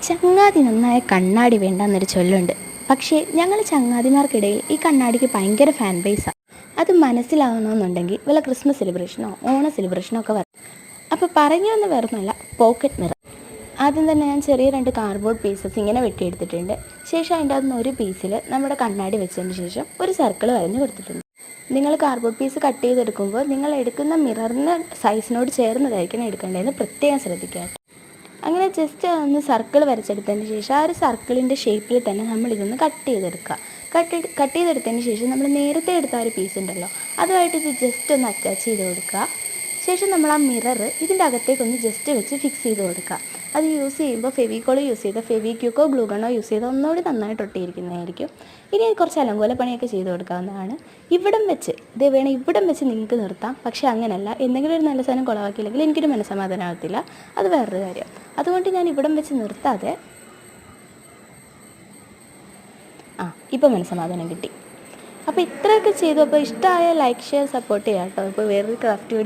ചങ്ങാതി നന്നായ കണ്ണാടി വേണ്ടെന്നൊരു ചൊല്ലുണ്ട്. പക്ഷേ ഞങ്ങൾ ചങ്ങാതിമാർക്കിടയിൽ ഈ കണ്ണാടിക്ക് ഭയങ്കര ഫാൻ ബേസാണ്. അത് മനസ്സിലാകണമെന്നുണ്ടെങ്കിൽ വല്ല ക്രിസ്മസ് സെലിബ്രേഷനോ ഓണ സെലിബ്രേഷനോ ഒക്കെ വരും. അപ്പോൾ പറഞ്ഞൊന്നും വേറൊന്നുമല്ല, പോക്കറ്റ് മിറർ. ആദ്യം തന്നെ ഞാൻ ചെറിയ 2 കാർഡ്ബോർഡ് പീസസ് ഇങ്ങനെ വെട്ടിയെടുത്തിട്ടുണ്ട്. ശേഷം അതിൻ്റെ അകത്തുനിന്ന് ഒരു പീസിൽ നമ്മുടെ കണ്ണാടി വെച്ചതിന് ശേഷം ഒരു സർക്കിൾ വരഞ്ഞ് കൊടുത്തിട്ടുണ്ട്. നിങ്ങൾ കാർഡ്ബോർഡ് പീസ് കട്ട് ചെയ്തെടുക്കുമ്പോൾ നിങ്ങൾ എടുക്കുന്ന മിററിൻ്റെ സൈസിനോട് ചേർന്നതായിരിക്കണം എടുക്കേണ്ടതെന്ന് പ്രത്യേകം ശ്രദ്ധിക്കുക. അങ്ങനെ ജസ്റ്റ് ഒന്ന് സർക്കിൾ വരച്ചെടുത്തതിന് ശേഷം ആ ഒരു സർക്കിളിൻ്റെ ഷേപ്പിൽ തന്നെ നമ്മളിതൊന്ന് കട്ട് ചെയ്തെടുക്കുക. കട്ട് ചെയ്തെടുത്തതിന് ശേഷം നമ്മൾ നേരത്തെ എടുത്ത ഒരു പീസ് ഉണ്ടല്ലോ, അതുമായിട്ട് ഇത് ജസ്റ്റ് ഒന്ന് അറ്റാച്ച് ചെയ്ത് കൊടുക്കുക. ശേഷം നമ്മൾ ആ മിറർ ഇതിൻ്റെ അകത്തേക്കൊന്ന് ജസ്റ്റ് വെച്ച് ഫിക്സ് ചെയ്ത് കൊടുക്കുക. അത് യൂസ് ചെയ്യുമ്പോൾ ഫെവിക്കോൾ യൂസ് ചെയ്ത ഫെവിക്വിക്കോ ഗ്ലൂഗണോ യൂസ് ചെയ്താൽ ഒന്നുകൂടി നന്നായിട്ട് ഒട്ടിയിരിക്കുന്നതായിരിക്കും. ഇനി കുറച്ച് അലങ്കോല പണിയൊക്കെ ചെയ്ത് കൊടുക്കാവുന്നതാണ്. ഇവിടം വെച്ച് ഇത് വേണം, ഇവിടം വെച്ച് നിങ്ങൾക്ക് നിർത്താം. പക്ഷേ അങ്ങനെയല്ല, എന്തെങ്കിലും ഒരു നല്ല സാധനം കുളവാക്കിയില്ലെങ്കിൽ എനിക്കൊരു മനസ്സമാധാനമാകത്തില്ല. അത് വേറൊരു കാര്യം. അതുകൊണ്ട് ഞാൻ ഇവിടം വെച്ച് നിർത്താതെ ഇപ്പോൾ മനസ്സമാധാനം കിട്ടി. അപ്പോൾ ഇത്രയൊക്കെ ചെയ്തു. അപ്പോൾ ഇഷ്ടമായ ലൈക്ക്, ഷെയർ, സപ്പോർട്ട് ചെയ്യാം കേട്ടോ. ഇപ്പോൾ വേറൊരു ക്രാഫ്റ്റ് വീഡിയോ